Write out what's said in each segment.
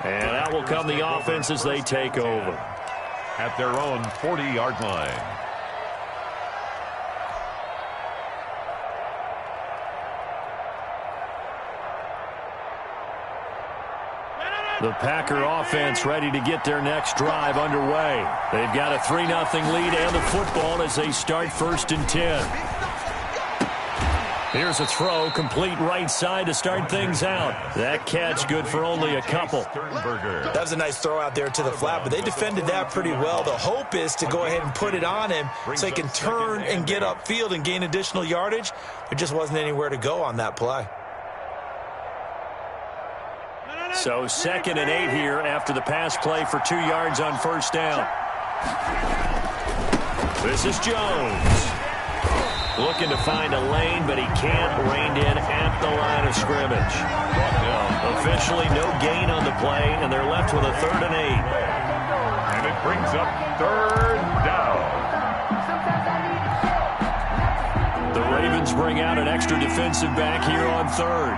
And out will come the offense as they take over. At their own 40-yard line. The Packer offense ready to get their next drive underway. They've got a 3-0 lead and the football as they start 1st and 10. Here's a throw, complete right side to start things out. That catch good for only a couple. That was a nice throw out there to the flat, but they defended that pretty well. The hope is to go ahead and put it on him so he can turn and get upfield and gain additional yardage. There just wasn't anywhere to go on that play. So 2nd and 8 here after the pass play for 2 yards on 1st down. This is Jones. Looking to find a lane, but he can't. Reined in at the line of scrimmage. Officially no gain on the play, and they're left with a 3rd and 8. And it brings up 3rd down. The Ravens bring out an extra defensive back here on 3rd.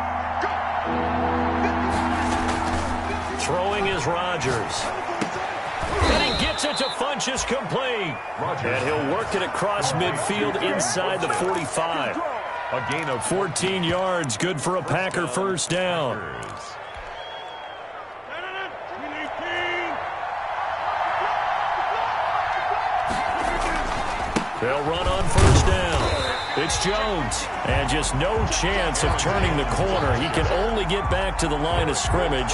Throwing is Rodgers. And he gets it to Funchess complete. And he'll work it across midfield inside the 45. A gain of 14 yards, good for a Packer 1st down. They'll run on 1st down. It's Jones. And just no chance of turning the corner. He can only get back to the line of scrimmage.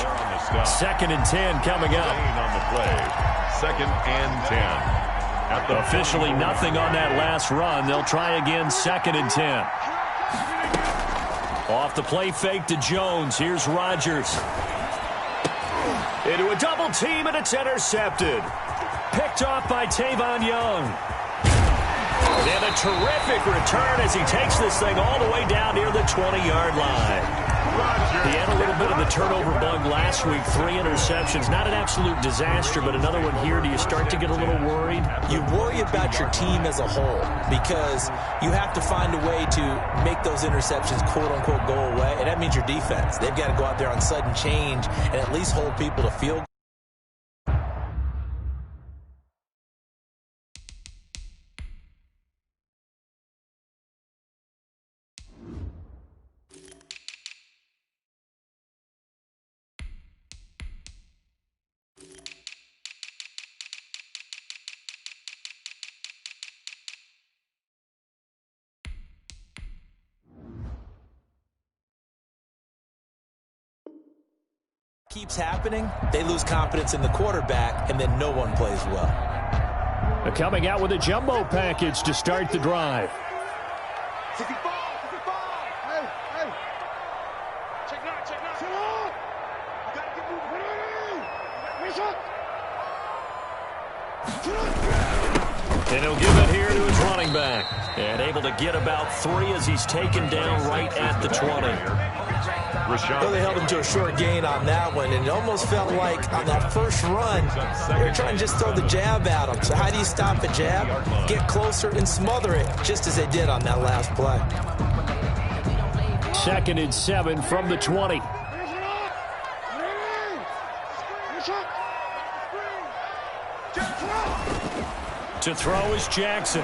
2nd and 10 coming up. On the play. 2nd and 10. Officially nothing on that last run. They'll try again 2nd and 10. Off the play fake to Jones. Here's Rodgers. Into a double team, and it's intercepted. Picked off by Tavon Young. And a terrific return as he takes this thing all the way down near the 20-yard line. He had a little bit of the turnover bug last week. 3 interceptions. Not an absolute disaster, but another one here. Do you start to get a little worried? You worry about your team as a whole because you have to find a way to make those interceptions, quote-unquote, go away, and that means your defense. They've got to go out there on sudden change and at least hold people to field goal. Keeps happening, they lose confidence in the quarterback, and then no one plays well. They're coming out with a jumbo package to start the drive. 65. Hey. Check now. You gotta get moving. And he'll give it here to his running back. And able to get about 3 as he's taken down right at the 20. Well, they held him to a short gain on that one, and it almost felt like on that first run, they were trying to just throw the jab at him. So how do you stop a jab? Get closer and smother it, just as they did on that last play. 2nd and 7 from the 20. To throw is Jackson.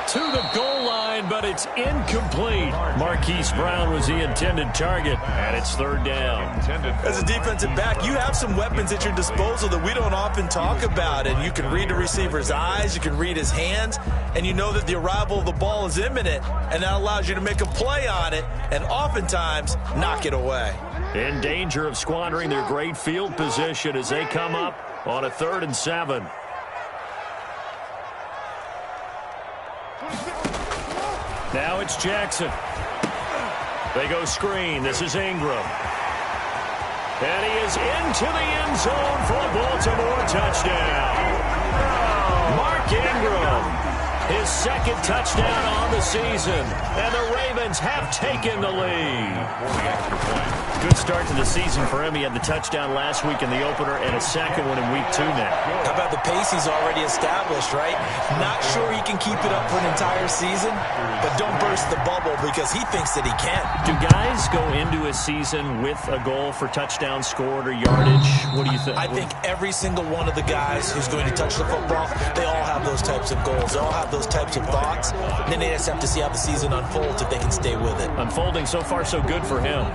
To the goal line, but it's incomplete. Marquise Brown was the intended target, and it's 3rd down. As a defensive back, you have some weapons at your disposal that we don't often talk about, and you can read the receiver's eyes, you can read his hands, and you know that the arrival of the ball is imminent, and that allows you to make a play on it, and oftentimes knock it away. In danger of squandering their great field position as they come up on a 3rd and 7. Now it's Jackson. They go screen. This is Ingram. And he is into the end zone for a Baltimore touchdown. Mark Ingram. his second touchdown on the season. And the Ravens have taken the lead. Good start to the season for him. He had the touchdown last week in the opener and a second one in week 2 now. How about the pace he's already established, right? Not sure he can keep it up for an entire season, but don't burst the bubble because he thinks that he can. Do guys go into a season with a goal for touchdown scored or yardage? What do you think? I think every single one of the guys who's going to touch the football, they all have those types of goals. They all have those types of thoughts. And then they just have to see how the season unfolds if they can stay with it. Unfolding so far so good for him.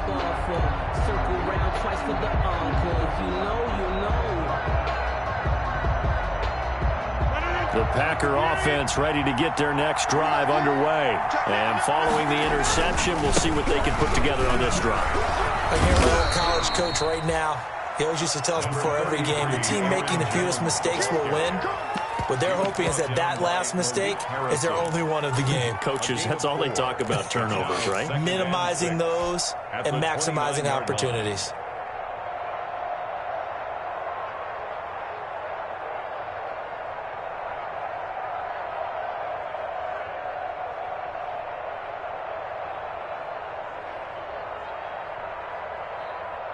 The Packer offense ready to get their next drive underway. And following the interception, we'll see what they can put together on this drive. I hear my old college coach right now. He always used to tell us before every game, the team making the fewest mistakes will win. What they're hoping is that last mistake is their only one of the game. Coaches, that's all they talk about, turnovers, right? Minimizing those and maximizing opportunities.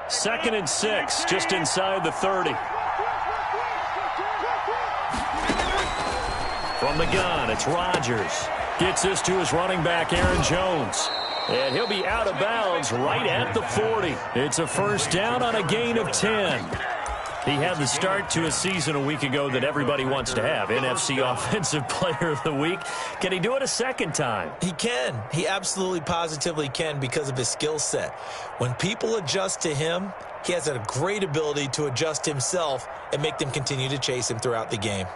Second and 6, just inside the 30. From the gun, it's Rodgers. Gets this to his running back, Aaron Jones. And he'll be out of bounds right at the 40. It's a first down on a gain of 10. He had the start to a season a week ago that everybody wants to have. NFC Offensive Player of the Week. Can he do it a second time? He can. He absolutely positively can because of his skill set. When people adjust to him, he has a great ability to adjust himself and make them continue to chase him throughout the game.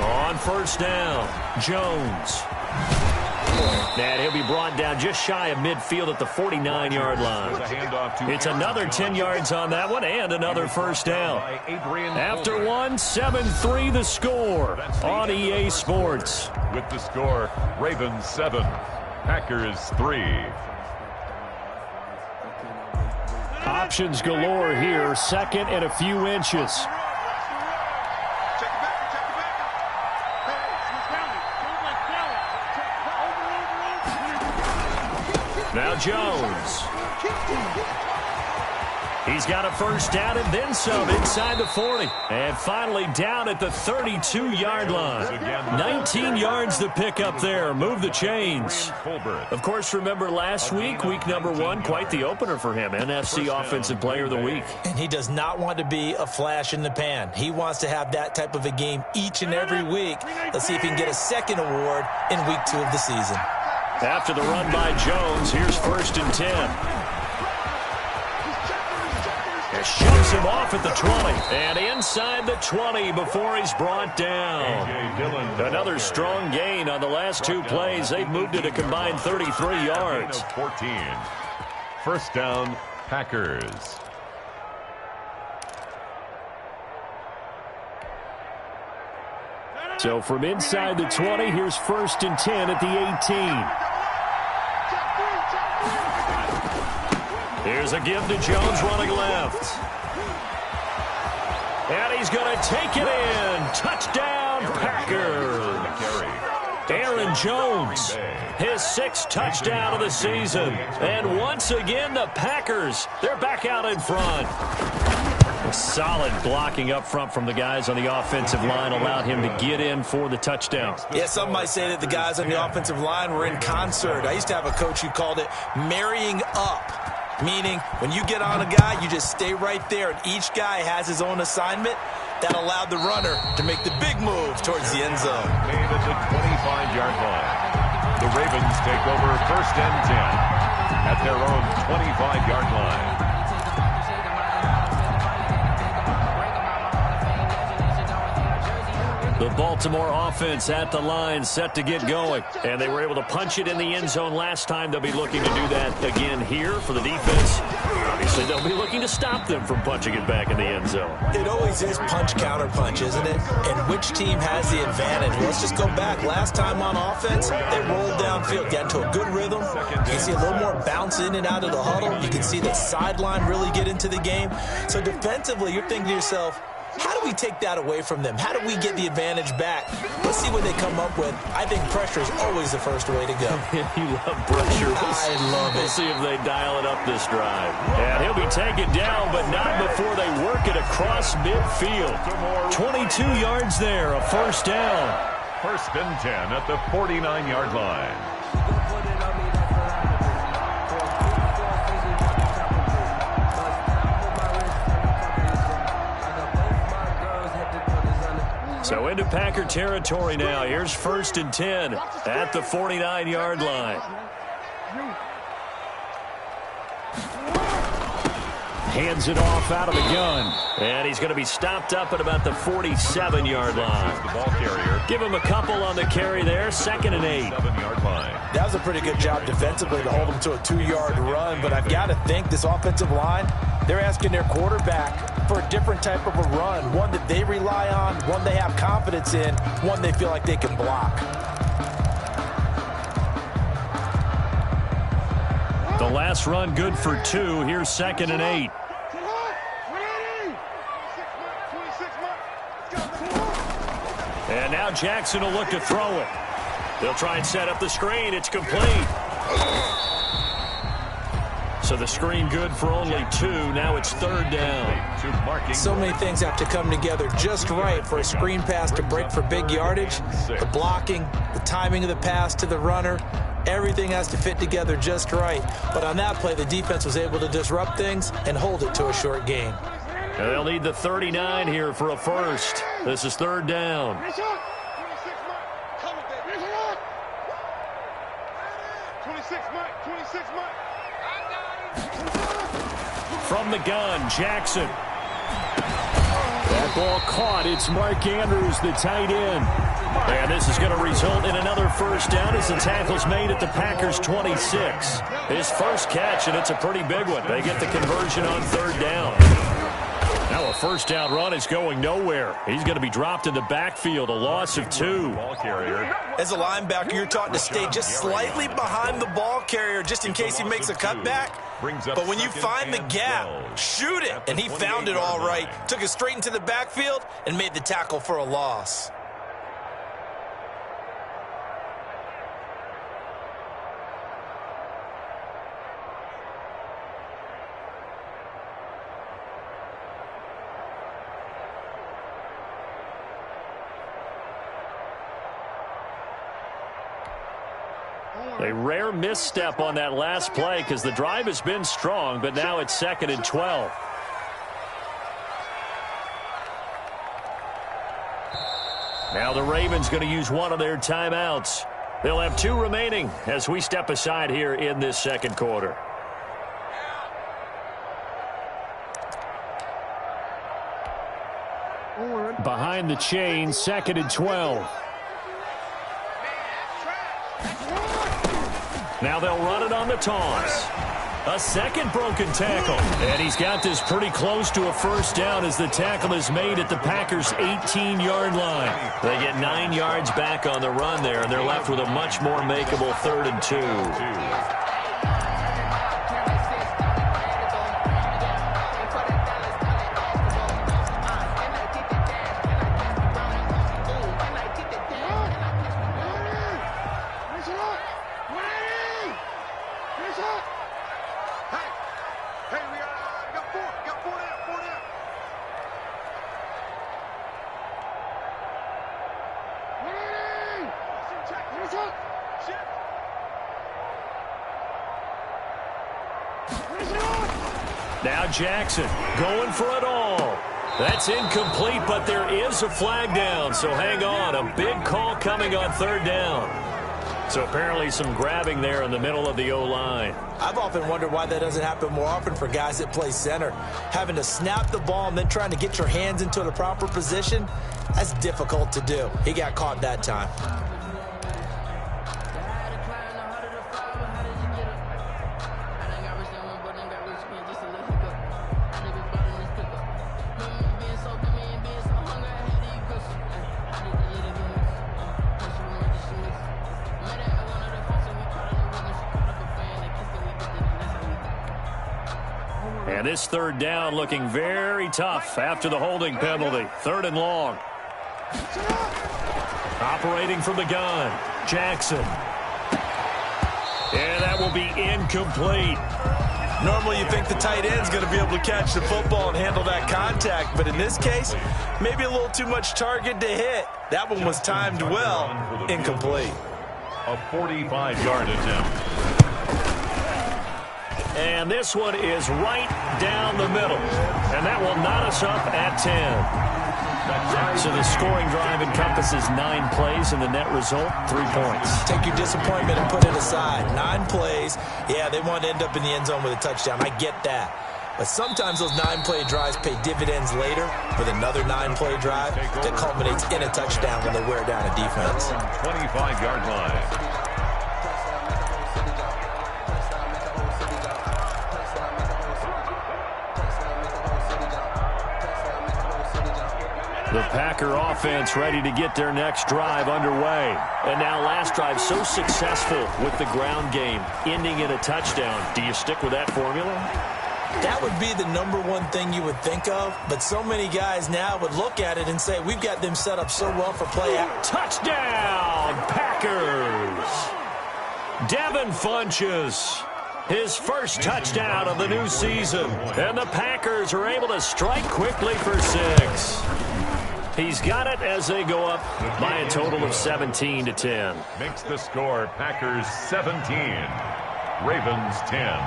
On first down, Jones. And he'll be brought down just shy of midfield at the 49-yard line. It's another 10 yards on that one and another first down. After one, 7-3 the score on EA Sports. With the score, Ravens 7, Packers 3. Options galore here, second and a few inches. Now Jones. He's got a first down and then some inside the 40. And finally down at the 32-yard line. 19 yards to pick up there. Move the chains. Of course, remember last week, week number 1, quite the opener for him. NFC Offensive Player of the Week. And he does not want to be a flash in the pan. He wants to have that type of a game each and every week. Let's see if he can get a second award in week 2 of the season. After the run by Jones, here's first and 10. It shoves him off at the 20. And inside the 20 before he's brought down. Another strong gain on the last 2 plays. They've moved it a combined 33 yards. 14. First down, Packers. So from inside the 20, here's first and 10 at the 18. Here's a give to Jones running left. And he's going to take it in. Touchdown, Packers. Aaron Jones, his 6th touchdown of the season. And once again, the Packers, they're back out in front. Solid blocking up front from the guys on the offensive line allowed him to get in for the touchdown. Yeah, some might say that the guys on the offensive line were in concert. I used to have a coach who called it marrying up, meaning when you get on a guy, you just stay right there, and each guy has his own assignment. That allowed the runner to make the big move towards the end zone. Made at the 25-yard line. The Ravens take over first and 10 at their own 25-yard line. The Baltimore offense at the line, set to get going. And they were able to punch it in the end zone last time. They'll be looking to do that again here for the defense. Obviously, they'll be looking to stop them from punching it back in the end zone. It always is punch-counter-punch, isn't it? And which team has the advantage? Let's just go back. Last time on offense, they rolled downfield, got into a good rhythm. You can see a little more bounce in and out of the huddle. You can see the sideline really get into the game. So defensively, you're thinking to yourself, how do we take that away from them? How do we get the advantage back? Let's see what they come up with. I think pressure is always the first way to go. You love pressure. I love it. We'll see if they dial it up this drive. And he'll be taken down, but not before they work it across midfield. 22 yards there, a first down. First and 10 at the 49-yard line. So into Packer territory now. Here's first and 10 at the 49-yard line. Hands it off out of the gun. And he's going to be stopped up at about the 47-yard line. The ball carrier. Give him a couple on the carry there. Second and 8. 7-yard line. That was a pretty good job defensively to hold them to a 2-yard run. But I've got to think this offensive line, they're asking their quarterback for a different type of a run, one that they rely on, one they have confidence in, one they feel like they can block. The last run good for 2. Here's second and 8. And now Jackson will look to throw it. They'll try and set up the screen. It's complete. So the screen good for only 2. Now it's third down. So many things have to come together just right for a screen pass to break for big yardage. The blocking, the timing of the pass to the runner, everything has to fit together just right. But on that play, the defense was able to disrupt things and hold it to a short gain. And they'll need the 39 here for a first. This is third down. From the gun, Jackson. That ball caught. It's Mark Andrews, the tight end. And this is going to result in another first down as the tackle's made at the Packers' 26. His first catch, and it's a pretty big one. They get the conversion on third down. Now a first down run is going nowhere. He's going to be dropped in the backfield, a loss of 2. Ball carrier. As a linebacker, you're taught to stay just slightly behind the ball carrier just in case he makes a cutback. But when you find the gap, shoot it. And he found it all right. Took it straight into the backfield and made the tackle for a loss. A rare misstep on that last play because the drive has been strong, but now it's second and 12. Now the Ravens going to use one of their timeouts. They'll have 2 remaining as we step aside here in this second quarter. Behind the chain, second and 12. Now they'll run it on the toss. A second broken tackle. And he's got this pretty close to a first down as the tackle is made at the Packers' 18-yard line. They get 9 yards back on the run there, and they're left with a much more makeable 3rd and 2. Now Jackson going for it all. That's incomplete, but there is a flag down, so hang on. A big call coming on third down. So apparently some grabbing there in the middle of the O-line. I've often wondered why that doesn't happen more often for guys that play center. Having to snap the ball and then trying to get your hands into the proper position, that's difficult to do. He got caught that time. And this third down looking very tough after the holding penalty. 3rd and long. Operating from the gun, Jackson. And that will be incomplete. Normally you think the tight end's going to be able to catch the football and handle that contact, but in this case, maybe a little too much target to hit. That one was timed well, incomplete. A 45-yard attempt. And this one is right down the middle. And that will knot us up at 10. So the scoring drive encompasses 9 plays, and the net result, 3 points. Take your disappointment and put it aside. 9 plays. Yeah, they want to end up in the end zone with a touchdown. I get that. But sometimes those 9-play drives pay dividends later with another 9-play drive that culminates in a touchdown when they wear down a defense. 25-yard line. The Packer offense ready to get their next drive underway. And now last drive so successful with the ground game, ending in a touchdown. Do you stick with that formula? That would be the #1 thing you would think of, but so many guys now would look at it and say, we've got them set up so well for play. Touchdown, Packers! Devin Funchess, his first touchdown of the new season. And the Packers are able to strike quickly for 6. He's got it as they go up by a total of 17-10. Makes the score Packers 17, Ravens 10.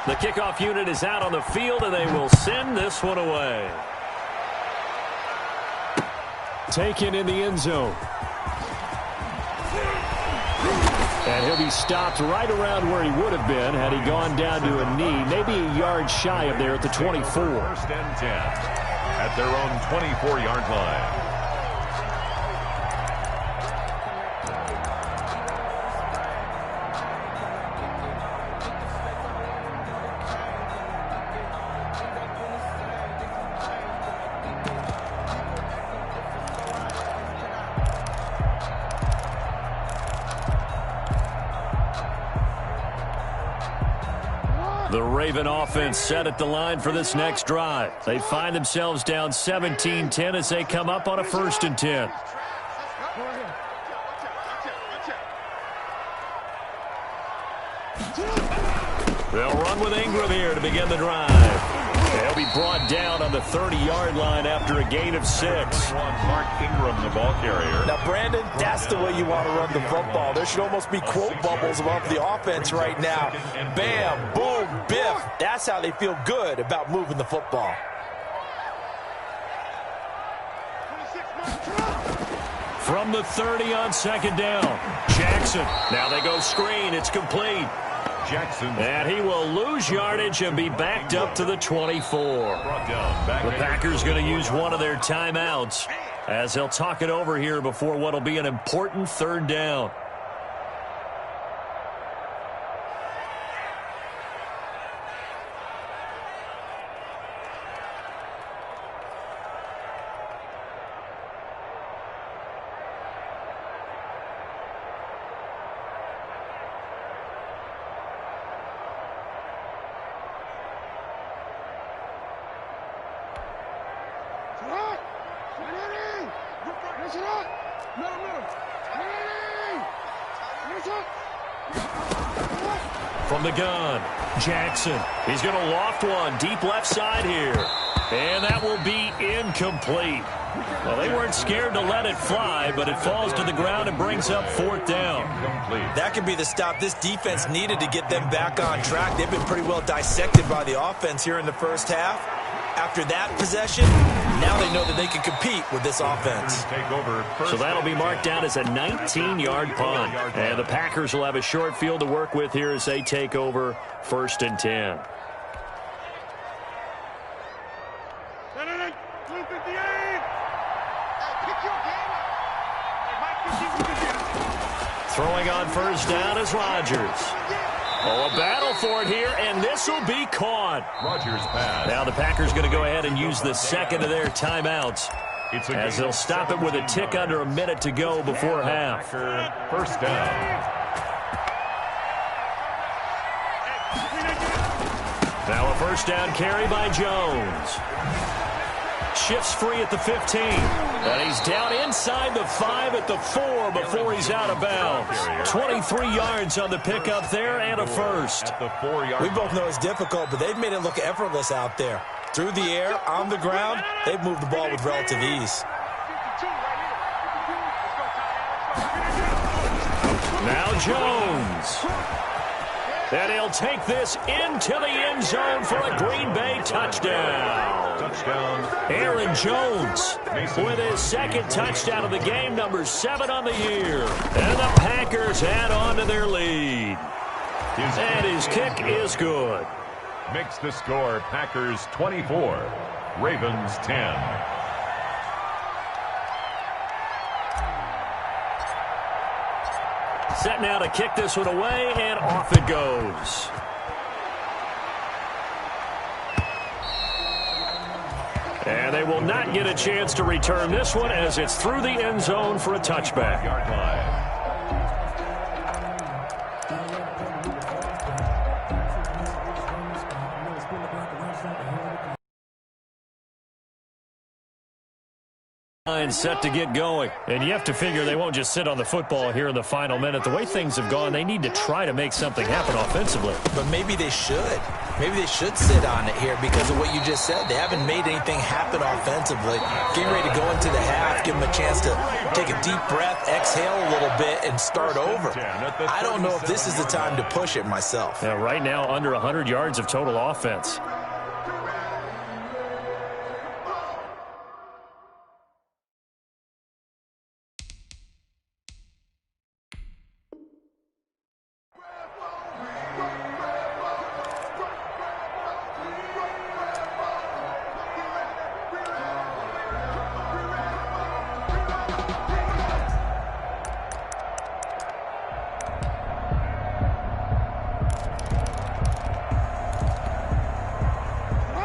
The kickoff unit is out on the field, and they will send this one away. Taken in the end zone. And he'll be stopped right around where he would have been had he gone down to a knee, maybe a yard shy of there at the 24. 1st and 10 at their own 24-yard line. The Raven offense set at the line for this next drive. They find themselves down 17-10 as they come up on a 1st and 10. They'll run with Ingram here to begin the drive. They'll be brought down on the 30-yard line after a gain of 6. Mark Ingram, the ball carrier. Now, Brandon, that's the way you want to run the football. There should almost be quote bubbles above the offense right now. Bam, boom, biff. That's how they feel good about moving the football. From the 30 on 2nd down, Jackson. Now they go screen. It's complete. Jackson. And he will lose yardage and be backed up to the 24. The Packers going to use one of their timeouts as they'll talk it over here before what will be an important 3rd down. From the gun, Jackson. He's going to loft one deep left side here. And that will be incomplete. Well, they weren't scared to let it fly, but it falls to the ground and brings up 4th down. That could be the stop this defense needed to get them back on track. They've been pretty well dissected by the offense here in the first half. After that possession, now they know that they can compete with this offense. So that'll be marked down as a 19-yard punt. And the Packers will have a short field to work with here as they take over 1st and 10. Throwing on 1st down is Rodgers. Oh, a battle for it here, and this will be caught. Rodgers pass. Now the Packers going to go ahead and use the second of their timeouts as they'll stop it with a tick under a minute to go before half. 1st down. Now a 1st down carry by Jones. Shifts free at the 15. And he's down inside the 5 at the 4 before he's out of bounds. 23 yards on the pickup there and a first. We both know it's difficult, but they've made it look effortless out there. Through the air, on the ground, they've moved the ball with relative ease. Now Jones. And he'll take this into the end zone for a Green Bay touchdown. Aaron Jones with his second touchdown of the game, number 7 on the year. And the Packers add on to their lead. And his kick is good. Makes the score Packers 24, Ravens 10. Set now to kick this one away, and off it goes. And they will not get a chance to return this one as it's through the end zone for a touchback. Yard line. Set to get going. And you have to figure they won't just sit on the football here in the final minute. The way things have gone, they need to try to make something happen offensively. But maybe they should. Maybe they should sit on it here because of what you just said. They haven't made anything happen offensively. Getting ready to go into the half, give them a chance to take a deep breath, exhale a little bit, and start over. I don't know if this is the time to push it myself. Yeah, right now, under 100 yards of total offense.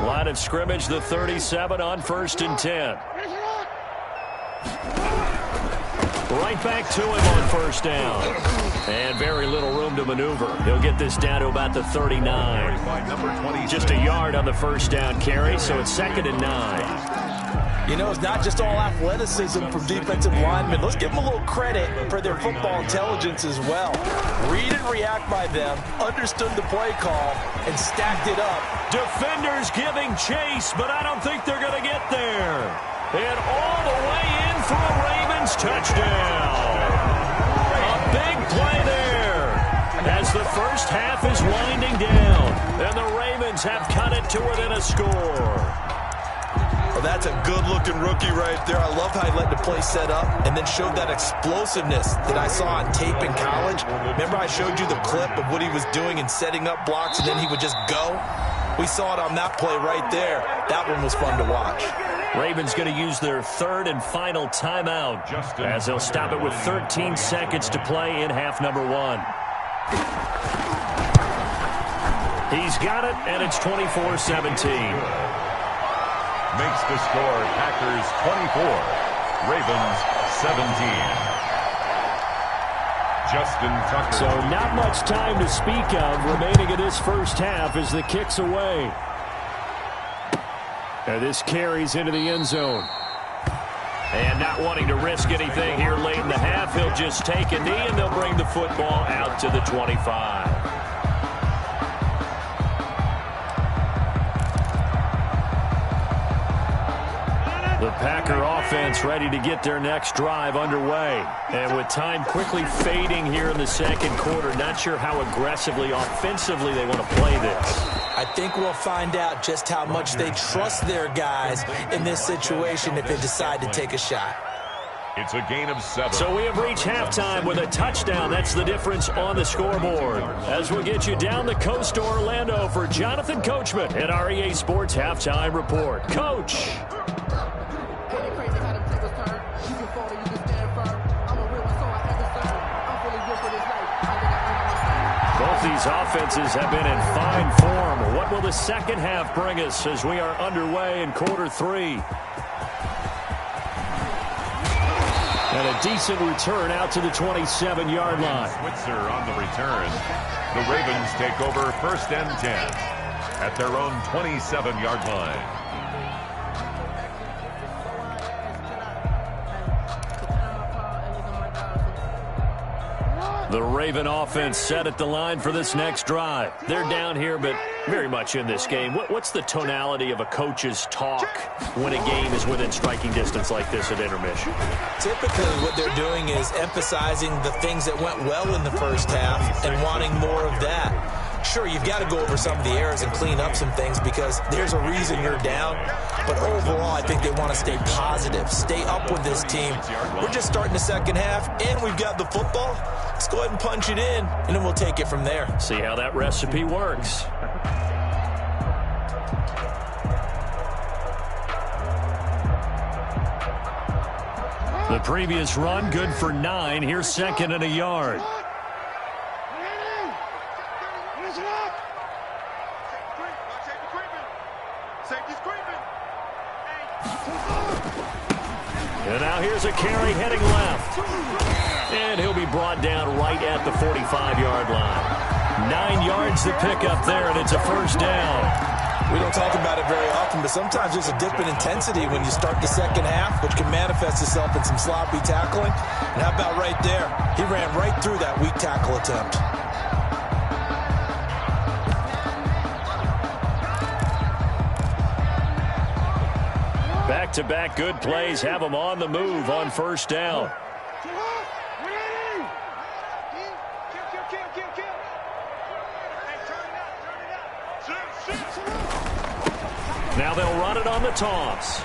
Line of scrimmage, the 37 on 1st and 10. Right back to him on 1st down. And very little room to maneuver. He'll get this down to about the 39. Just a yard on the 1st down carry, so it's 2nd and 9. You know, it's not just all athleticism from defensive linemen. Let's give them a little credit for their football intelligence as well. Read and react by them, understood the play call, and stacked it up. Defenders giving chase, but I don't think they're going to get there. And all the way in for a Ravens touchdown. A big play there as the first half is winding down. And the Ravens have cut it to within a score. Well, that's a good-looking rookie right there. I love how he let the play set up and then showed that explosiveness that I saw on tape in college. Remember I showed you the clip of what he was doing and setting up blocks, and then he would just go? We saw it on that play right there. That one was fun to watch. Ravens going to use their 3rd and final timeout as they'll stop it with 13 seconds to play in half number 1. He's got it, and it's 24-17. Makes the score Packers 24, Ravens 17. Justin Tucker. So not much time to speak of remaining in this first half as the kick's away. And this carries into the end zone. And not wanting to risk anything here late in the half, he'll just take a knee and they'll bring the football out to the 25. The Packer offense ready to get their next drive underway. And with time quickly fading here in the second quarter, not sure how aggressively, offensively they want to play this. I think we'll find out just how much they trust their guys in this situation if they decide to take a shot. It's a gain of 7. So we have reached halftime with a touchdown. That's the difference on the scoreboard. As we get you down the coast to Orlando for Jonathan Coachman at our EA Sports Halftime Report. Coach. Both these offenses have been in fine form. What will the second half bring us as we are underway in quarter 3? And a decent return out to the 27-yard line. Switzer on the return. The Ravens take over 1st and 10 at their own 27-yard line. The Raven offense set at the line for this next drive. They're down here, but very much in this game. What's the tonality of a coach's talk when a game is within striking distance like this at intermission? Typically, what they're doing is emphasizing the things that went well in the first half and wanting more of that. Sure, you've got to go over some of the errors and clean up some things because there's a reason you're down. But overall, I think they want to stay positive, stay up with this team. We're just starting the second half, and we've got the football. Let's go ahead and punch it in, and then we'll take it from there. See how that recipe works. The previous run, good for 9. Here's 2nd and a yard. And now here's a carry heading left. And he'll be brought down right at the 45-yard line. 9 yards to pick up there, and it's a first down. We don't talk about it very often, but sometimes there's a dip in intensity when you start the second half, which can manifest itself in some sloppy tackling. And how about right there? He ran right through that weak tackle attempt. Back-to-back good plays have them on the move on first down. Now they'll run it on the toss.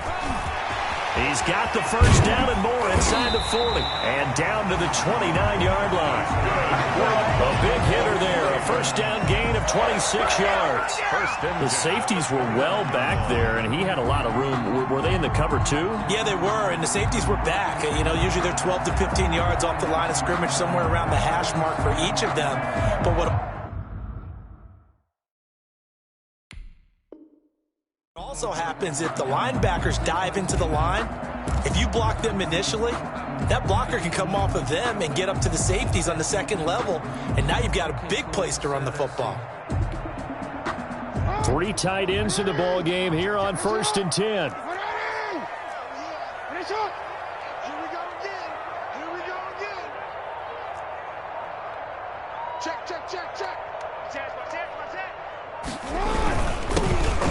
He's got the first down and more inside the 40. And down to the 29-yard line. A big hitter there. A first down gain of 26 yards. The safeties were well back there, and he had a lot of room. Were they in the cover too? Yeah, they were, and the safeties were back. You know, usually they're 12 to 15 yards off the line of scrimmage, somewhere around the hash mark for each of them. But what also happens if the linebackers dive into the line, if you block them initially, that blocker can come off of them and get up to the safeties on the second level, and now you've got a big place to run the football. 3 tight ends in the ball game here on 1st and 10.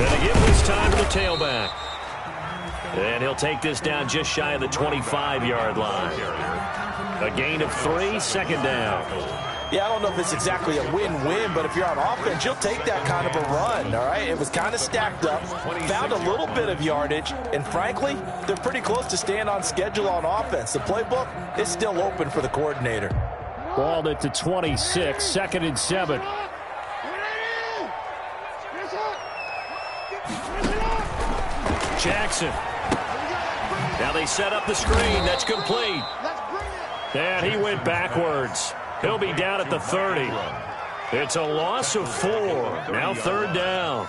And again this time to the tailback. And he'll take this down just shy of the 25-yard line. A gain of 3, 2nd down. Yeah, I don't know if it's exactly a win-win, but if you're on offense, you'll take that kind of a run, all right? It was kind of stacked up, found a little bit of yardage, and frankly, they're pretty close to staying on schedule on offense. The playbook is still open for the coordinator. Balled it to 26, 2nd and 7. Jackson. Now they set up the screen. That's complete. And he went backwards. He'll be down at the 30. It's a loss of 4. Now 3rd down.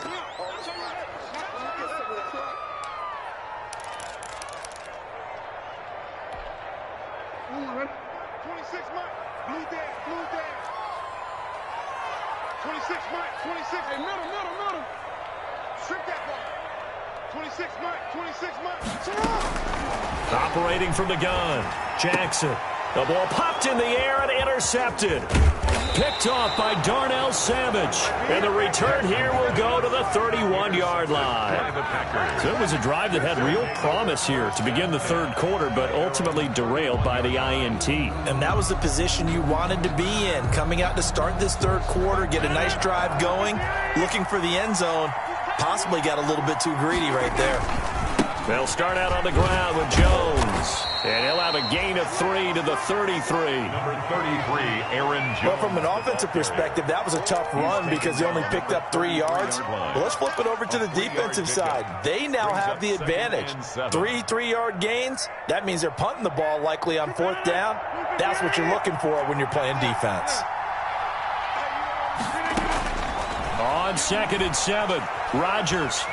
Operating from the gun, Jackson. The ball popped in the air and intercepted. Picked off by Darnell Savage. And the return here will go to the 31-yard line. So it was a drive that had real promise here to begin the third quarter, but ultimately derailed by the INT. And that was the position you wanted to be in. Coming out to start this third quarter, get a nice drive going, looking for the end zone. Possibly got a little bit too greedy right there. They'll start out on the ground with Jones. And he'll have a gain of 3 to the 33. Number 33, Aaron Jones. Well, from an offensive perspective, that was a tough run because he only picked up 3 yards. But let's flip it over to the defensive side. They now have the advantage. 3 3-yard gains. That means they're punting the ball likely on 4th down. That's what you're looking for when you're playing defense. On 2nd and 7, Rodgers.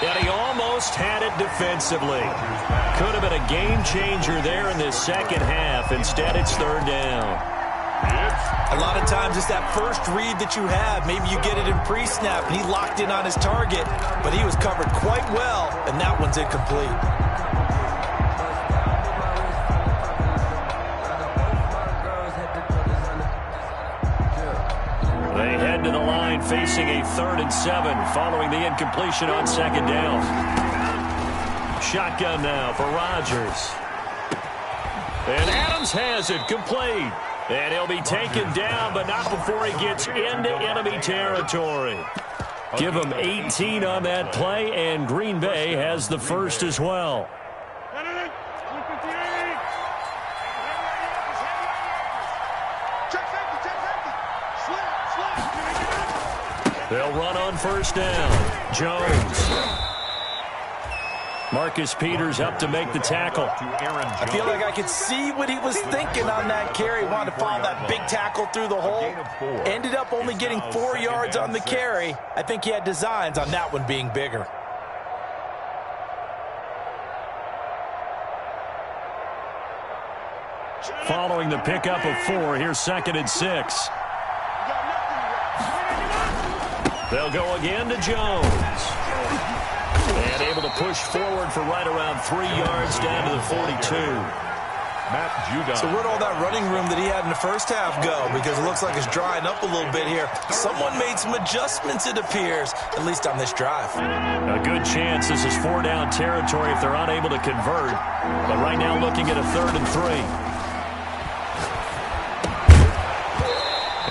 And he almost had it defensively. Could have been a game changer there in this second half. Instead, it's 3rd down. A lot of times it's that first read that you have. Maybe you get it in pre-snap, and he locked in on his target, but he was covered quite well, and that one's incomplete. They head to the line facing a 3rd and 7 following the incompletion on 2nd down. Shotgun now for Rodgers. And Adams has it complete. And he'll be taken down, but not before he gets into enemy territory. Give him 18 on that play, and Green Bay has the first as well. They'll run on 1st down. Jones. Marcus Peters up to make the tackle. I feel like I could see what he was thinking on that carry. He wanted to follow that big tackle through the hole. Ended up only getting 4 yards on the carry. I think he had designs on that one being bigger. Following the pickup of 4, here's 2nd and 6. They'll go again to Jones. And able to push forward for right around 3 yards down to the 42. Matt Judon. So where'd all that running room that he had in the first half go? Because it looks like it's drying up a little bit here. Someone made some adjustments, it appears, at least on this drive. A good chance this is 4-down territory if they're unable to convert. But right now looking at a 3rd and 3.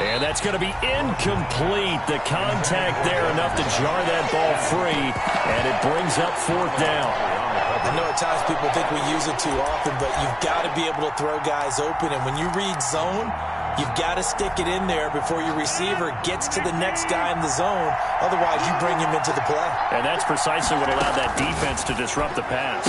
And that's going to be incomplete. The contact there enough to jar that ball free, and it brings up 4th down. I know at times people think we use it too often, but you've got to be able to throw guys open. And when you read zone, you've got to stick it in there before your receiver gets to the next guy in the zone. Otherwise, you bring him into the play. And that's precisely what allowed that defense to disrupt the pass.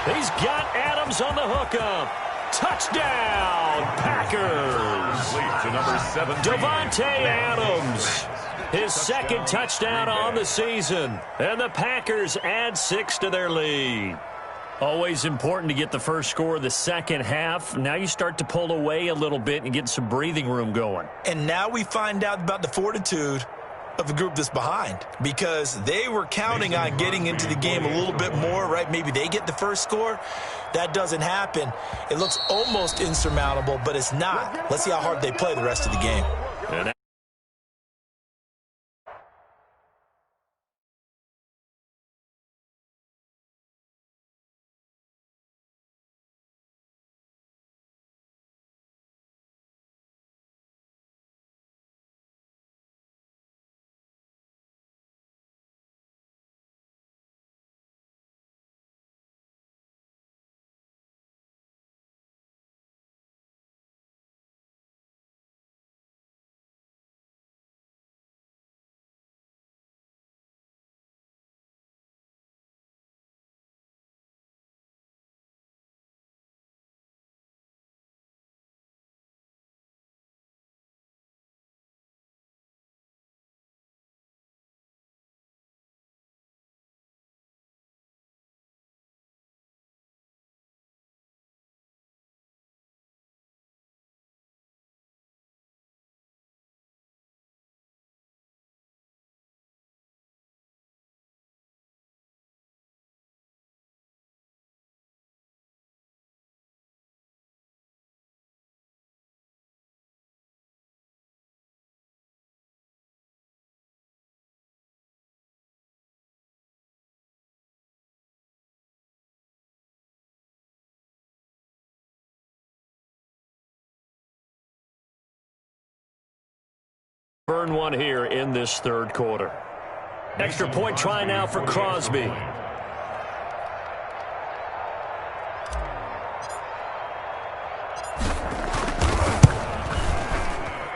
He's got Adams on the hookup. Touchdown, Packers. To number 7, Devontae Adams. His 2nd touchdown on the season. And the Packers add 6 to their lead. Always important to get the first score of the second half. Now you start to pull away a little bit and get some breathing room going. And now we find out about the fortitude of the group that's behind, because they were counting on getting into the game a little bit more, right? Maybe they get the first score. That doesn't happen. It looks almost insurmountable, but it's not. Let's see how hard they play the rest of the game. And Burn one here in this third quarter. Extra point try now for Crosby.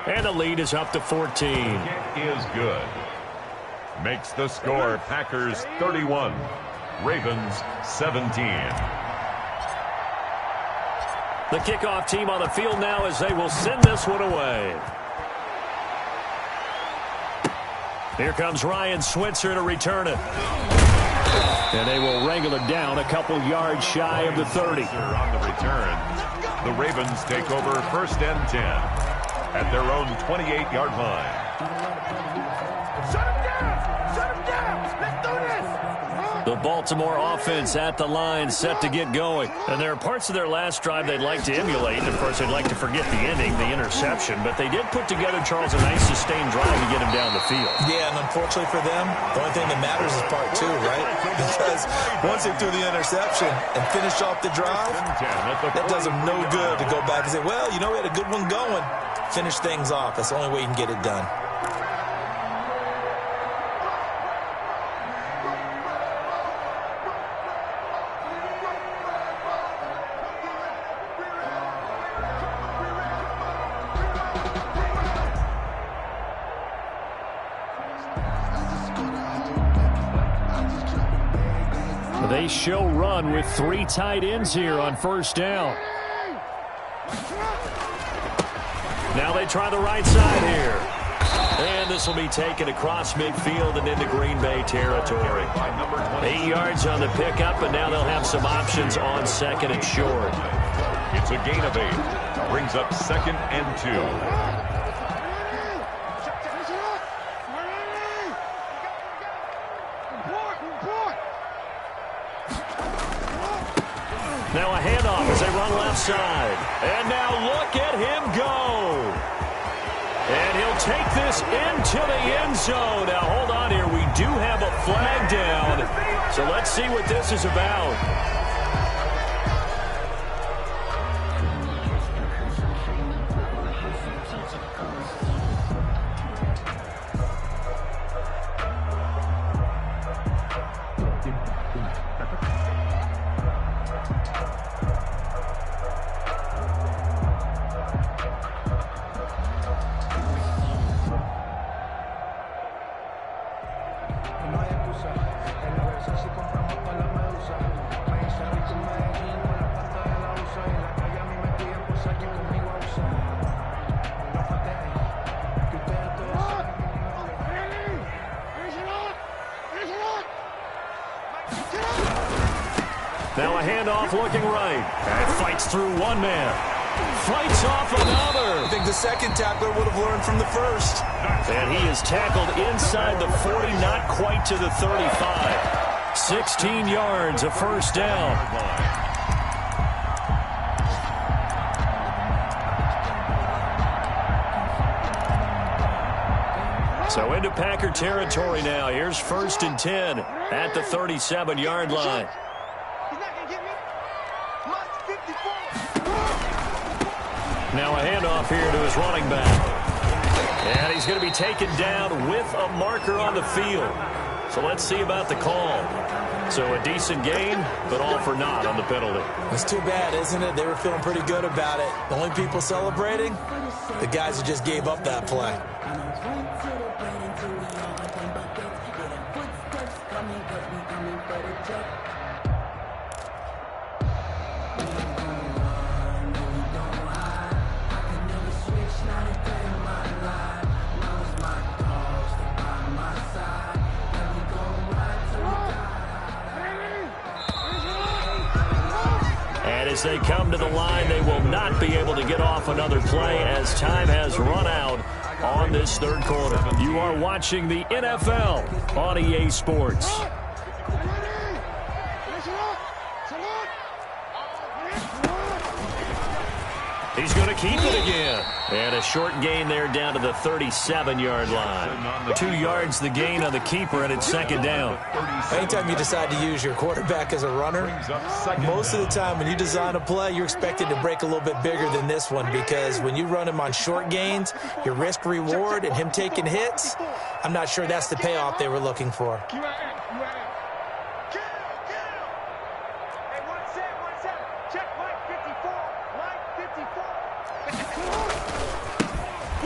And the lead is up to 14. Is good. Makes the score Packers 31, Ravens 17. The kickoff team on the field now as they will send this one away. Here comes Ryan Switzer to return it. And they will wrangle it down a couple yards shy of the 30. On the return, the Ravens take over first and 10 at their own 28-yard line. Shut him down! Shut him down! Let's do this! The Baltimore offense at the line, set to get going. And there are parts of their last drive they'd like to emulate. And, of course, they'd like to forget the ending, the interception. But they did put together, Charles, a nice sustained drive to get him down the field. Yeah, and unfortunately for them, the only thing that matters is part two, right? Because once they threw the interception and finished off the drive, that does them no good to go back and say, well, you know, we had a good one going. Finish things off. That's the only way you can get it done. They show run with three tight ends here on first down. Now they try the right side here. And this will be taken across midfield and into Green Bay territory. 8 yards on the pickup, and now they'll have some options on second and short. It's a gain of 8. Brings up second and 2. Now a handoff as they run left side. And now look at him go. And he'll take this into the end zone. Now hold on here. We do have a flag down. So let's see what this is about. Now a handoff looking right. And fights through one man. Fights off another. I think the second tackler would have learned from the first. And he is tackled inside the 40, not quite to the 35. 16 yards, a first down. So into Packer territory now. Here's first and 10 at the 37-yard line. Now a handoff here to his running back. And he's going to be taken down with a marker on the field. So let's see about the call. So a decent gain, but all for naught on the penalty. It's too bad, isn't it? They were feeling pretty good about it. The only people celebrating, the guys who just gave up that play. As they come to the line, they will not be able to get off another play as time has run out on this third quarter. You are watching the NFL on EA Sports. He's going to keep it again. And a short gain there down to the 37-yard line. 2 yards the gain on the keeper, and it's second down. Anytime you decide to use your quarterback as a runner, most of the time when you design a play, you're expected to break a little bit bigger than this one, because when you run him on short gains, your risk-reward and him taking hits, I'm not sure that's the payoff they were looking for.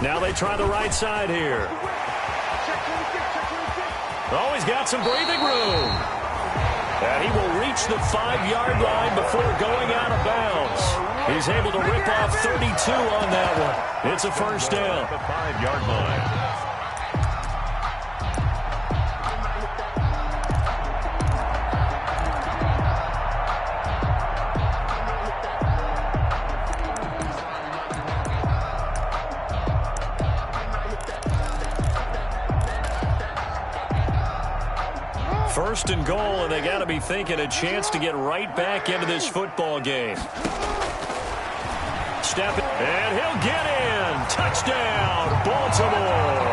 Now they try the right side here. Oh, he's got some breathing room. And he will reach the 5-yard line before going out of bounds. He's able to rip off 32 on that one. It's a first down. The 5-yard line. First and goal, and they got to be thinking a chance to get right back into this football game. Step it, and he'll get in. Touchdown, Baltimore.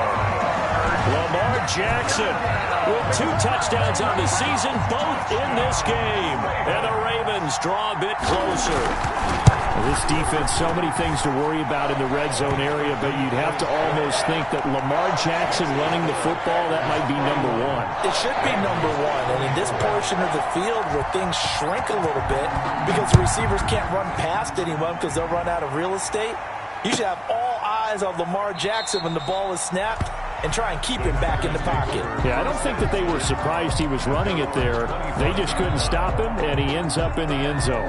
Lamar Jackson with 2 touchdowns on the season, both in this game. And the Ravens draw a bit closer. This defense, so many things to worry about in the red zone area, but you'd have to almost think that Lamar Jackson running the football, that might be number 1. It should be number 1, and in this portion of the field where things shrink a little bit because the receivers can't run past anyone because they'll run out of real estate, you should have all eyes on Lamar Jackson when the ball is snapped and try and keep him back in the pocket. Yeah, I don't think that they were surprised he was running it there. They just couldn't stop him, and he ends up in the end zone.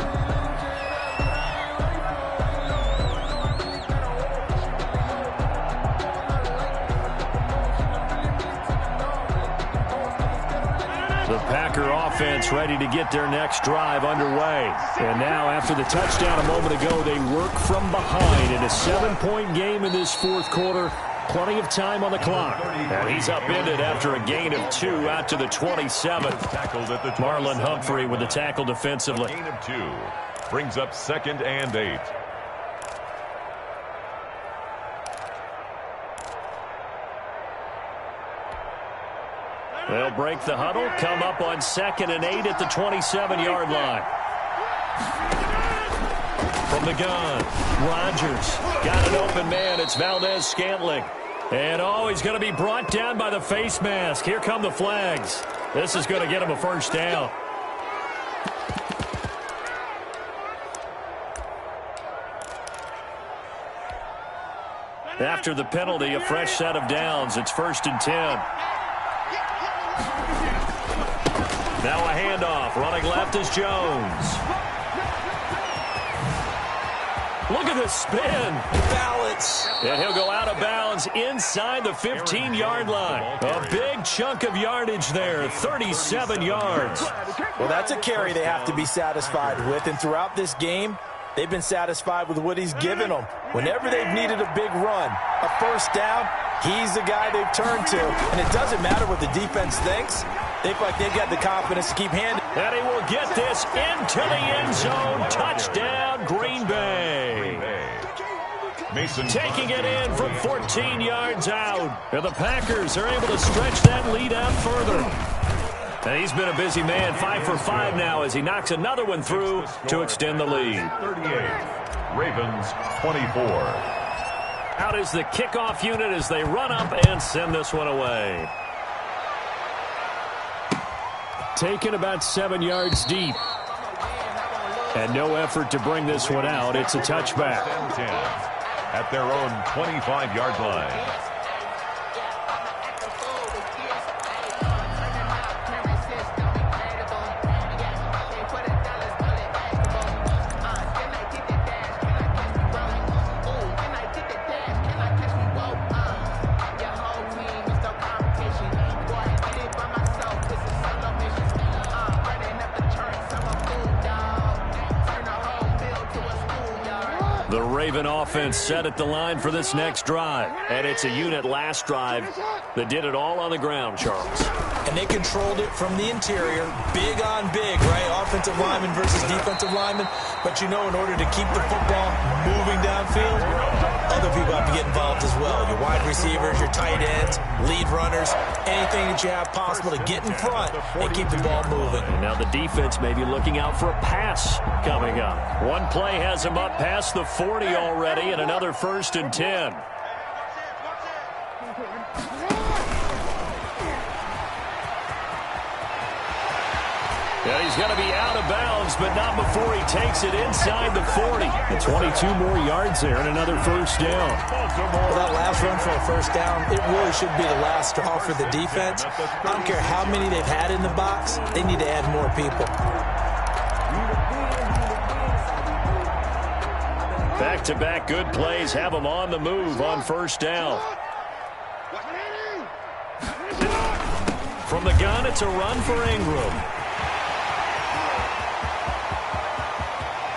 The Packer offense ready to get their next drive underway. And now, after the touchdown a moment ago, they work from behind in a 7-point game in this fourth quarter. Plenty of time on the clock. And he's upended after a gain of 2 out to the 27. Marlon Humphrey with the tackle defensively. Gain of 2 brings up 2nd and 8. They'll break the huddle, come up on 2nd and 8 at the 27-yard line. From the gun, Rodgers got an open man. It's Valdez-Scantling. And, he's going to be brought down by the face mask. Here come the flags. This is going to get him a first down. After the penalty, a fresh set of downs. It's 1st and 10. Now a handoff. Running left is Jones. Look at this spin. Balance. And he'll go out of bounds inside the 15-yard line. A big chunk of yardage there, 37 yards. Well, that's a carry they have to be satisfied with. And throughout this game, they've been satisfied with what he's given them. Whenever they've needed a big run, a first down, he's the guy they've turned to. And it doesn't matter what the defense thinks. They feel like they've got the confidence to keep handling. And he will get this into the end zone. Touchdown, Green Bay. Mason taking it in from 14 yards out. And the Packers are able to stretch that lead out further. And he's been a busy man, 5 for 5 now as he knocks another one through to extend the lead. 38, Ravens 24. Out is the kickoff unit as they run up and send this one away. Taken about 7 yards deep. And no effort to bring this one out. It's a touchback. 10 at their own 25-yard line. The Raven offense set at the line for this next drive. And it's a unit last drive that did it all on the ground, Charles. and they controlled it from the interior, big on big, right? Offensive lineman versus defensive lineman. But, in order to keep the football moving downfield, other people have to get involved as well. Your wide receivers, your tight ends, lead runners, anything that you have possible to get in front and keep the ball moving. And now the defense may be looking out for a pass coming up. One play has him up past the 40 already, and another 1st and 10. And he's going to be out of bounds, but not before he takes it inside the 40. And 22 more yards there and another 1st down. Well, that last run for a 1st down, it really should be the last straw for the defense. I don't care how many they've had in the box. They need to add more people. Back-to-back good plays have them on the move on 1st down. From the gun, it's a run for Ingram.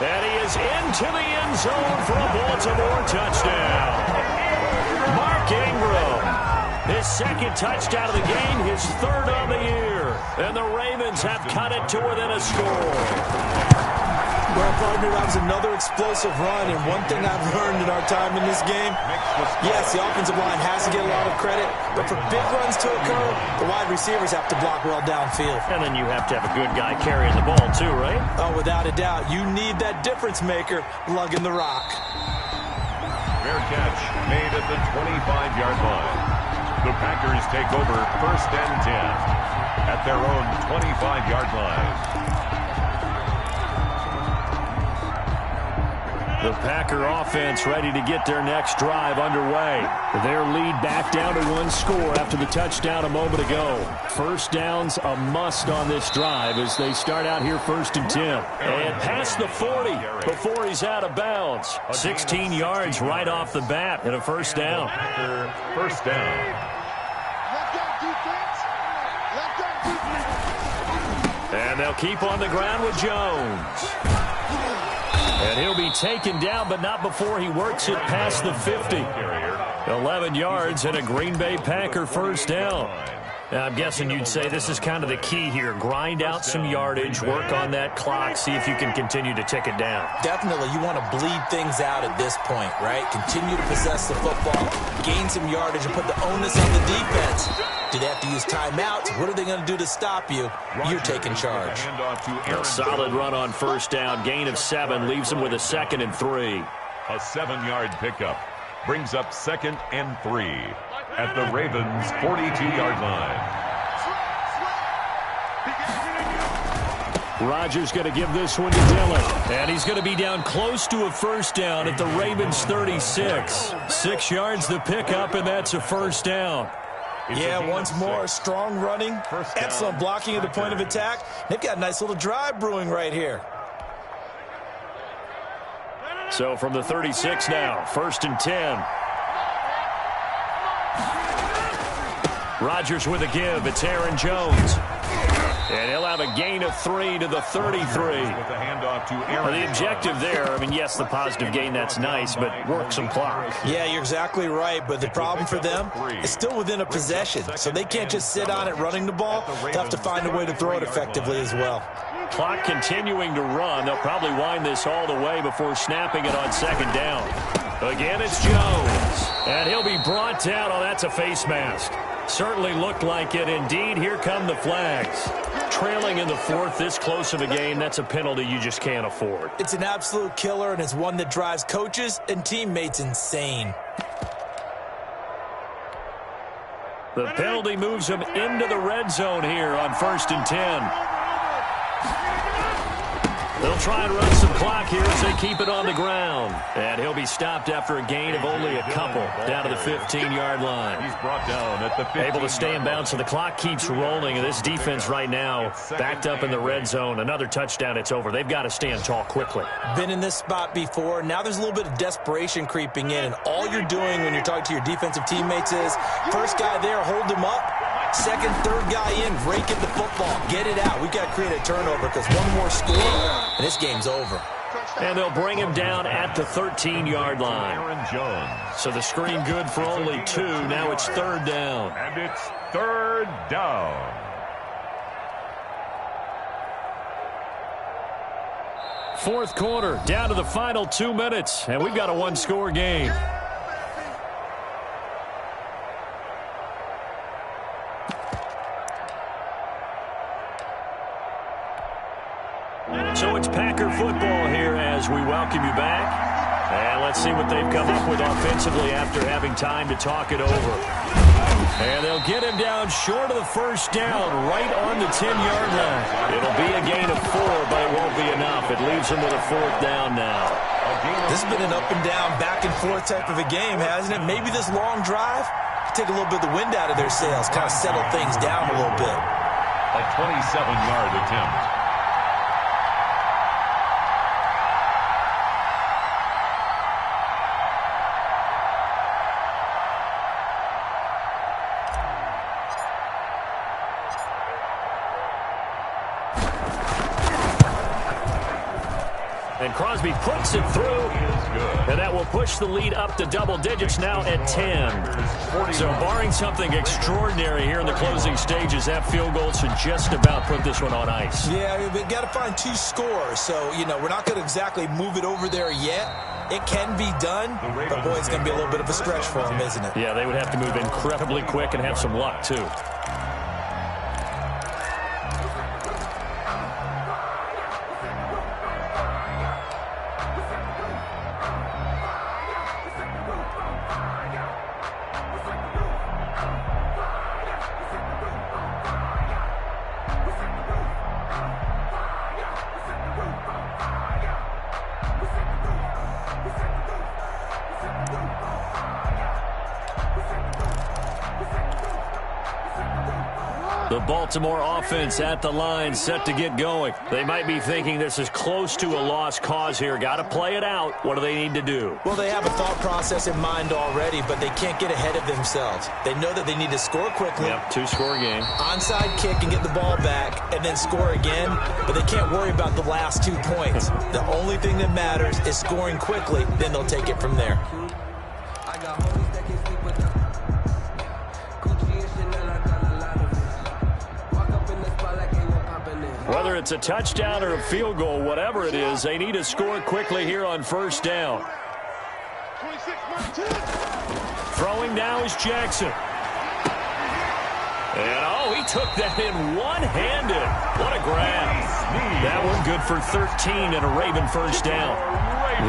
And he is into the end zone for a Baltimore touchdown. Mark Ingram, his 2nd touchdown of the game, his 3rd on the year. And the Ravens have cut it to within a score. Well, partner, that was another explosive run, and one thing I've learned in our time in this game, yes, the offensive line has to get a lot of credit, but for big runs to occur, the wide receivers have to block well downfield. And then you have to have a good guy carrying the ball too, right? Oh, without a doubt. You need that difference maker lugging the rock. Fair catch made at the 25-yard line. The Packers take over 1st and 10 at their own 25-yard line. The Packer offense ready to get their next drive underway. Their lead back down to 1 score after the touchdown a moment ago. 1st downs a must on this drive as they start out here 1st and 10. And past the 40 before he's out of bounds. 16 yards right off the bat and a 1st down. 1st down. And they'll keep on the ground with Jones. And he'll be taken down, but not before he works it past the 50. 11 yards and a Green Bay Packer 1st down. Now, I'm guessing you'd say this is kind of the key here. Grind out some yardage, work on that clock, see if you can continue to tick it down. Definitely. You want to bleed things out at this point, right? Continue to possess the football, gain some yardage, and put the onus on the defense. Do they have to use timeouts? What are they going to do to stop you? You're taking charge. A solid run on 1st down. Gain of 7 leaves him with a 2nd and 3. A 7-yard pickup brings up 2nd and 3 at the Ravens' 42-yard line. Rodgers going to give this one to Dillon. And he's going to be down close to a 1st down at the Ravens' 36. 6 yards the pickup, and that's a 1st down. Yeah, once more, strong running, excellent blocking at the point of attack. They've got a nice little drive brewing right here. So from the 36 now, 1st and 10. Rodgers with a give. It's Aaron Jones. And he'll have a gain of 3 to the 33. The objective there, yes, the positive gain, that's nice, but work some clock. Yeah, you're exactly right, but the problem for them is still within a possession, so they can't just sit on it running the ball. They'll have to find a way to throw it effectively as well. Clock continuing to run. They'll probably wind this all the way before snapping it on 2nd down. Again, it's Jones. And he'll be brought down. Oh, that's a face mask. Certainly looked like it. Indeed, here come the flags. Trailing in the 4th, this close of a game, that's a penalty you just can't afford. It's an absolute killer, and it's one that drives coaches and teammates insane. The penalty moves him into the red zone here on 1st and 10. They'll try and run some clock here as they keep it on the ground. And he'll be stopped after a gain of only a couple down to the 15-yard line. He's brought down at the 15. Able to stay in bounds, so the clock keeps rolling. And this defense right now backed up in the red zone. Another touchdown, it's over. They've got to stand tall quickly. Been in this spot before. Now there's a little bit of desperation creeping in. And all you're doing when you're talking to your defensive teammates is, first guy there, hold him up. 2nd, 3rd guy in, rake at the football. Get it out. We've got to create a turnover because one more score, and this game's over. And they'll bring him down at the 13-yard line. Aaron Jones. So the screen good for only 2. Now it's 3rd down. And it's 3rd down. Fourth quarter, down to the final 2 minutes, and we've got a one-score game. So it's Packer football here as we welcome you back. And let's see what they've come up with offensively after having time to talk it over. And they'll get him down short of the first down, right on the 10-yard line. It'll be a gain of 4, but it won't be enough. It leaves him with a fourth down now. This has been an up-and-down, back-and-forth type of a game, hasn't it? Maybe this long drive take a little bit of the wind out of their sails, kind of settle things down a little bit. A 27-yard attempt. And Crosby puts it through, and that will push the lead up to double digits now at 10. So barring something extraordinary here in the closing stages, that field goal should just about put this one on ice. Yeah, we've got to find 2 scores. So, you know, we're not going to exactly move it over there yet. It can be done, but, boy, it's going to be a little bit of a stretch for them, isn't it? Yeah, they would have to move incredibly quick and have some luck, too. The Baltimore offense at the line, set to get going. They might be thinking this is close to a lost cause here. Got to play it out. What do they need to do? Well, they have a thought process in mind already, but they can't get ahead of themselves. They know that they need to score quickly. Yep, 2-score game. Onside kick and get the ball back and then score again, but they can't worry about the last 2 points. The only thing that matters is scoring quickly, then they'll take it from there. Whether it's a touchdown or a field goal, whatever it is, they need to score quickly here on first down. Throwing now is Jackson. And, oh, he took that in one-handed. What a grab. That one good for 13 and a Raven first down.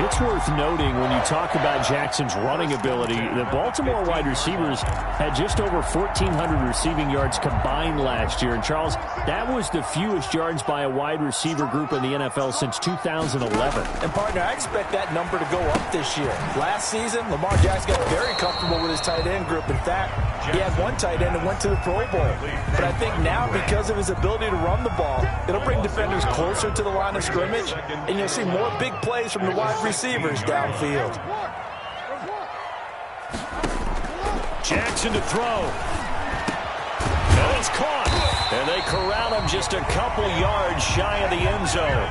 It's worth noting when you talk about Jackson's running ability, the Baltimore wide receivers had just over 1,400 receiving yards combined last year. And, Charles, that was the fewest yards by a wide receiver group in the NFL since 2011. And, partner, I expect that number to go up this year. Last season, Lamar Jackson got very comfortable with his tight end group. In fact, he had one tight end that went to the Pro Bowl. But I think now, because of his ability to run the ball, it'll bring defenders closer to the line of scrimmage, and you'll see more big plays from the wide receivers downfield. Jackson to throw. And it's caught. And they corral him just a couple yards shy of the end zone.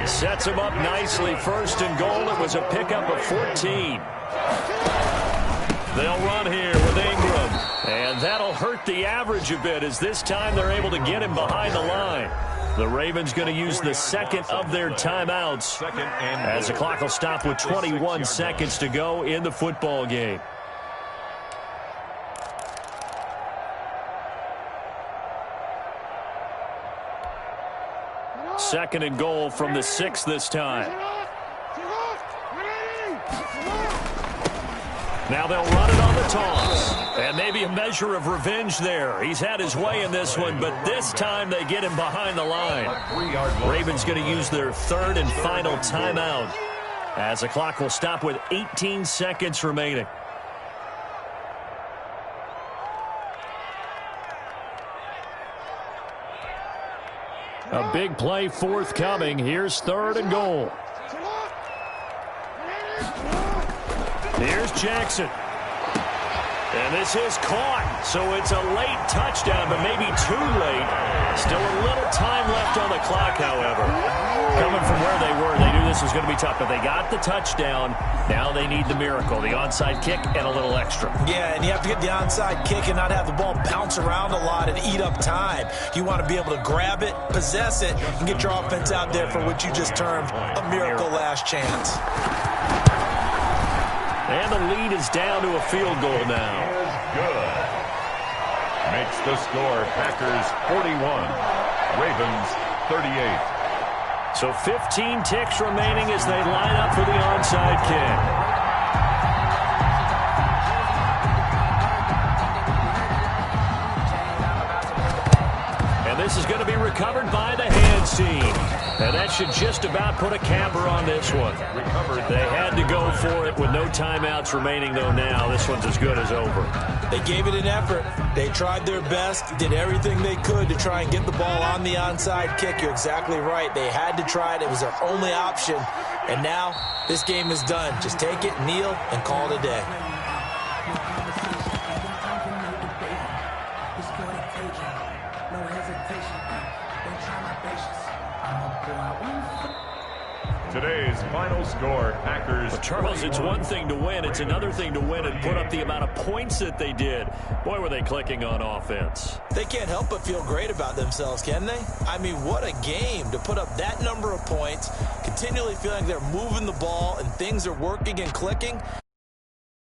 Sets him up nicely. First and goal. It was a pickup of 14. They'll run here with Ingram. And that'll hurt the average a bit as this time they're able to get him behind the line. The Ravens going to use the second of their timeouts as the clock will stop with 21 seconds to go in the football game. Second and goal from the 6 this time. Now they'll run it on the toss. And maybe a measure of revenge there. He's had his way in this one, but this time they get him behind the line. Ravens going to use their third and final timeout as the clock will stop with 18 seconds remaining. A big play forthcoming. Here's third and goal. Here's Jackson. And this is caught. So it's a late touchdown, but maybe too late. Still a little time left on the clock, however. Coming from where they were, they knew this was going to be tough, but they got the touchdown. Now they need the miracle, the onside kick and a little extra. Yeah, and you have to get the onside kick and not have the ball bounce around a lot and eat up time. You want to be able to grab it, possess it, and get your offense out there for what you just termed a miracle last chance. And the lead is down to a field goal now. Good. Makes the score Packers 41, Ravens 38. So 15 ticks remaining as they line up for the onside kick. And this is going to be recovered by the hands team. And that should just about put a capper on this one. They had to go for it with no timeouts remaining, though. Now this one's as good as over. They gave it an effort. They tried their best, did everything they could to try and get the ball on the onside kick. You're exactly right. They had to try it. It was their only option. And now this game is done. Just take it, kneel, and call it a day. Today's final score, Packers. Well, Charles, it's one thing to win. It's another thing to win and put up the amount of points that they did. Boy, were they clicking on offense. They can't help but feel great about themselves, can they? I mean, what a game to put up that number of points, continually feeling like they're moving the ball and things are working and clicking.